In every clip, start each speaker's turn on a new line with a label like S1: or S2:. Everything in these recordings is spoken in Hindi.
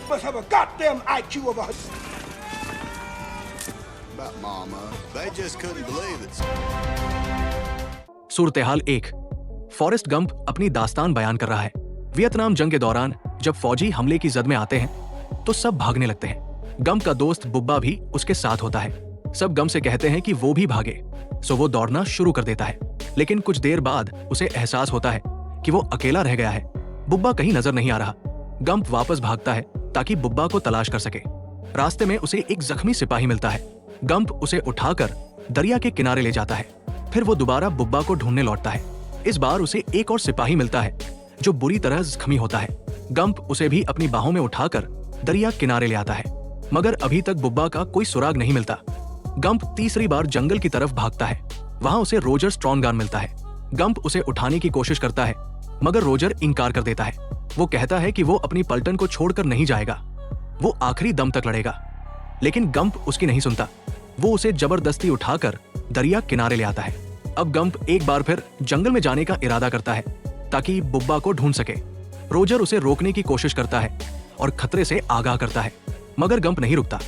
S1: must have a goddamn IQ of a...
S2: But mama, they just couldn't believe it.
S3: सूरत-ए-हाल 1। Forrest Gump अपनी दास्तान बयान कर रहा है। वियतनाम जंग के दौरान जब फौजी हमले की जद में आते हैं तो सब भागने लगते हैं। गंप का दोस्त बुब्बा भी उसके साथ होता है। सब गंप से कहते हैं कि वो भी भागे, सो वो दौड़ना शुरू कर देता है। लेकिन कुछ देर बाद उसे एहसास होता है कि वो अकेला रह गया है। बुब्बा कहीं नजर नहीं आ रहा। गंप वापस भागता है ताकि बुब्बा को तलाश कर सके। रास्ते में उसे एक जख्मी सिपाही मिलता है। गंप उसे उठाकर दरिया के किनारे ले जाता है। फिर वो दोबारा बुब्बा को ढूंढने लौटता है। इस बार उसे एक और सिपाही मिलता है जो बुरी तरह जख्मी होता है। गंप उसे भी अपनी बाहों में उठाकर दरिया किनारे ले आता है, मगर अभी तक बुब्बा का कोई सुराग नहीं मिलता। गंप तीसरी बार जंगल की तरफ भागता है। वहां उसे रोजर स्ट्रॉन्गन मिलता है। गंप उसे उठाने की कोशिश करता है, मगर रोजर इनकार कर देता है। वो कहता है कि वो अपनी पलटन को छोड़कर नहीं जाएगा, वो आखिरी दम तक लड़ेगा। लेकिन गंप उसकी नहीं सुनता। वो उसे जबरदस्ती उठाकर दरिया किनारे ले आता है। अब गंप एक बार फिर जंगल में जाने का इरादा करता है ताकि बुब्बा को ढूंढ सके। रोजर उसे रोकने की कोशिश करता है और खतरे से आगाह करता है, मगर गंप नहीं रुकता।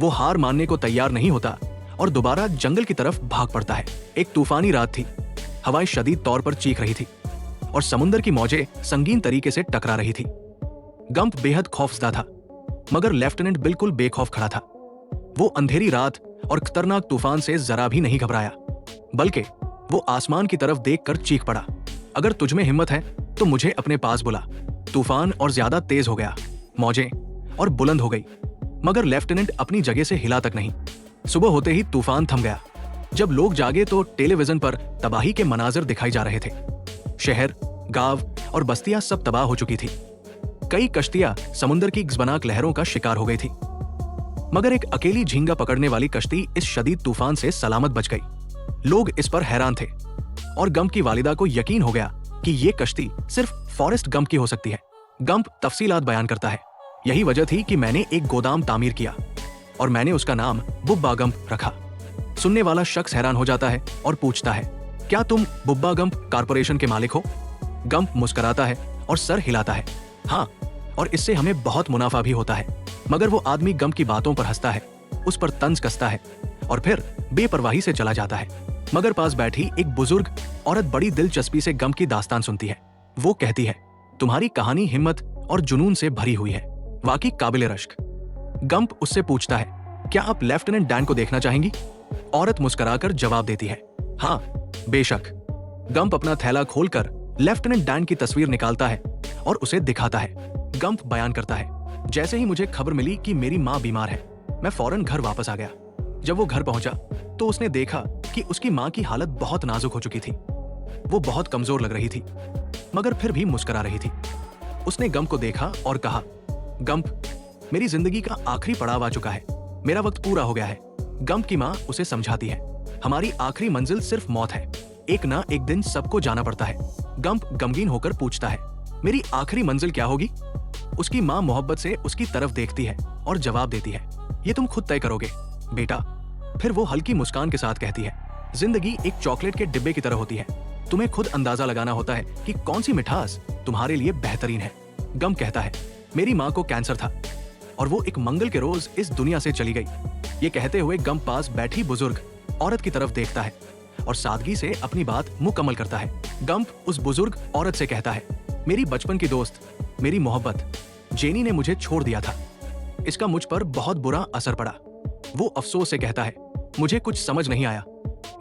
S3: वो हार मानने को तैयार नहीं होता और दोबारा जंगल की तरफ भाग पड़ता है। एक तूफानी रात थी। हवाएं शदीद तौर पर चीख रही थी और समुद्र की मौजें संगीन तरीके से टकरा रही थी। गंप बेहद खौफजदा था, मगर लेफ्टिनेंट बिल्कुल बेखौफ खड़ा था। वो अंधेरी रात और खतरनाक तूफान से जरा भी नहीं घबराया, बल्कि वो आसमान की तरफ देखकर चीख पड़ा, अगर तुझ में हिम्मत है तो मुझे अपने पास बुला। तूफान और ज्यादा तेज हो गया, मौजें और बुलंद हो गई, मगर लेफ्टिनेंट अपनी जगह से हिला तक नहीं। सुबह होते ही तूफान थम गया। जब लोग जागे तो टेलीविजन पर तबाही के मनाजिर दिखाई जा रहे थे। शहर, गांव और बस्तियां सब तबाह हो चुकी थी। कई कश्तियां समुद्र की गिजबनाक लहरों का शिकार हो गई थी, मगर एक अकेली झींगा पकड़ने वाली कश्ती इस शदीद तूफान से सलामत बच गई। लोग इस पर हैरान थे और गंप की वालिदा को यकीन हो गया कि ये कश्ती सिर्फ फॉरेस्ट गंप की हो सकती है। गंप तफसीलात बयान करता है। यही वजह थी कि मैंने एक गोदाम तामीर किया और मैंने उसका नाम बुब्बा गंप रखा। सुनने वाला शख्स हैरान हो जाता है और पूछता है, क्या तुम बुब्बा गंप कारपोरेशन के मालिक हो? गंप मुस्कुराता है और सर हिलाता है, हाँ, और इससे हमें बहुत मुनाफा भी होता है। मगर वो आदमी गंप की बातों पर हंसता है, उस पर तंज कसता है और फिर बेपरवाही से चला जाता है। मगर पास बैठी एक बुजुर्ग औरत बड़ी दिलचस्पी से गंप की दास्तान सुनती है। वो कहती है, तुम्हारी कहानी हिम्मत और जुनून से भरी हुई है, वाकई काबिले रश्क। गंप उससे पूछता है, क्या आप लेफ्टिनेंट डैन को देखना चाहेंगी? औरत मुस्कुराकर जवाब देती है, हाँ, बेशक। गंप अपना थैला खोलकर लेफ्टिनेंट डैन की तस्वीर निकालता है और उसे दिखाता है। गंप बयान करता है, जैसे ही मुझे खबर मिली कि मेरी माँ बीमार है, मैं फौरन घर वापस आ गया। जब वो घर पहुंचा तो उसने देखा कि उसकी माँ की हालत बहुत नाजुक हो चुकी थी। वो बहुत कमजोर लग रही थी, मगर फिर भी मुस्कुरा रही थी। उसने गंप को देखा और कहा, गंप, मेरी जिंदगी का आखिरी पड़ाव आ चुका है, मेरा वक्त पूरा हो गया है। गंप की माँ उसे समझाती है, हमारी आखिरी मंजिल सिर्फ मौत है, एक ना एक दिन सबको जाना पड़ता है। गंप गमगीन होकर पूछता है, मेरी आखिरी मंजिल क्या होगी? उसकी माँ मोहब्बत से उसकी तरफ देखती है और जवाब देती है, ये तुम खुद तय करोगे बेटा। फिर वो हल्की मुस्कान के साथ कहती है, जिंदगी एक चॉकलेट के डिब्बे की तरह होती है, तुम्हें खुद अंदाजा लगाना होता है कि कौन सी मिठास तुम्हारे लिए बेहतरीन है। गंप कहता है, मेरी माँ को कैंसर था और वो एक मंगल के रोज इस दुनिया से चली गई। ये कहते हुए गंप पास बैठी बुजुर्ग औरत की तरफ देखता है और सादगी से अपनी बात मुकम्मल करता है। गंप उस बुजुर्ग औरत से कहता है, मेरी बचपन की दोस्त, मेरी मोहब्बत जेनी ने मुझे छोड़ दिया था, इसका मुझ पर बहुत बुरा असर पड़ा। वो अफसोस से कहता है, मुझे कुछ समझ नहीं आया,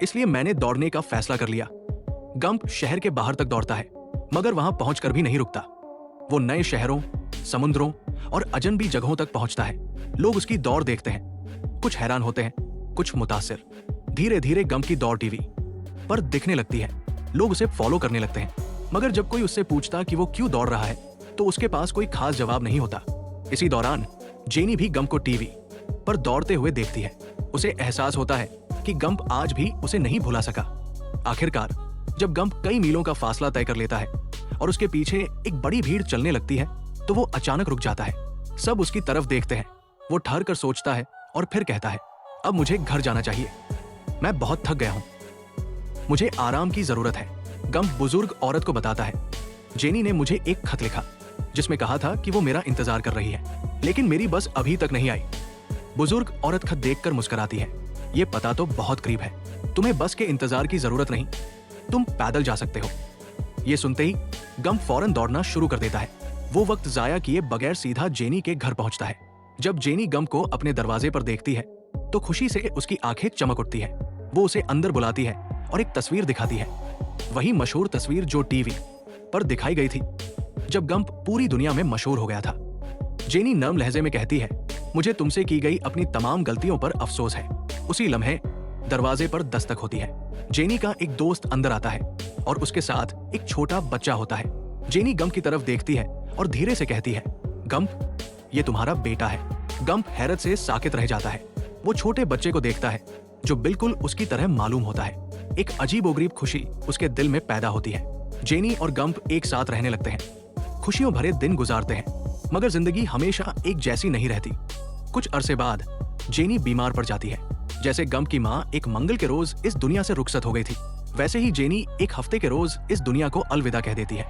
S3: इसलिए मैंने दौड़ने का फैसला कर लिया। गंप शहर के बाहर तक दौड़ता है, मगर वहां पहुंचकर भी नहीं रुकता। वो नए शहरों, समुद्रों और अजनबी जगहों तक पहुंचता है। लोग उसकी दौड़ देखते हैं, कुछ हैरान होते हैं, कुछ मुतासिर। धीरे धीरे गंप की दौड़ टीवी पर दिखने लगती है। लोग उसे फॉलो करने लगते हैं, मगर जब कोई उससे पूछता कि वो क्यों दौड़ रहा है तो उसके पास कोई खास जवाब नहीं होता। इसी दौरान जेनी भी गंप को टीवी पर दौड़ते हुए देखती है। उसे एहसास होता है कि गंप आज भी उसे नहीं भुला सका। आखिरकार जब गंप कई मीलों का फासला तय कर लेता है और उसके पीछे एक बड़ी भीड़ चलने लगती है तो वो अचानक रुक जाता है। सब उसकी तरफ देखते हैं। वो ठहर कर सोचता है और फिर कहता है, अब मुझे घर जाना चाहिए, मैं बहुत थक गया हूं, मुझे आराम की जरूरत है। गंप बुजुर्ग औरत को बताता है, जेनी ने मुझे एक खत लिखा जिसमें कहा था कि वो मेरा इंतजार कर रही है। लेकिन मेरी बस अभी तक नहीं आई। बुजुर्ग औरत खत देखकर मुस्कुराती है। ये पता तो बहुत करीब है, तुम्हें बस के इंतजार की जरूरत नहीं, तुम पैदल जा सकते हो। ये सुनते ही गम्प फौरन दौड़ना शुरू कर देता है। वो वक्त जाया किए बगैर सीधा जेनी के घर पहुंचता है। जब जेनी गम्प को अपने दरवाजे पर देखती है तो खुशी से उसकी आंखें चमक उठती है। वो उसे अंदर बुलाती है और एक तस्वीर दिखाती है, वही मशहूर तस्वीर जो टीवी पर दिखाई गई थी जब गम्प पूरी दुनिया में मशहूर हो गया था। जेनी नर्म लहजे में कहती है, मुझे तुमसे की गई अपनी तमाम गलतियों पर अफसोस है। उसी लम्हे दरवाजे पर दस्तक होती है। जेनी का एक दोस्त अंदर आता है और उसके साथ एक छोटा बच्चा होता है। जेनी गम्प की तरफ देखती है और धीरे से कहती है, गम्प, ये तुम्हारा बेटा है। गम्प हैरत से साकित रह जाता है। वो छोटे बच्चे को देखता है जो बिल्कुल उसकी तरह मालूम होता है। एक अजीबोगरीब खुशी उसके दिल में पैदा होती है। जेनी और गम्प एक साथ रहने लगते हैं, खुशियों भरे दिन गुजारते हैं, मगर जिंदगी हमेशा एक जैसी नहीं रहती। कुछ अरसे बाद जेनी बीमार पड़ जाती है। जैसे गम्प की माँ एक मंगल के रोज इस दुनिया से रुखसत हो गई थी, वैसे ही जेनी एक हफ्ते के रोज इस दुनिया को अलविदा कह देती है।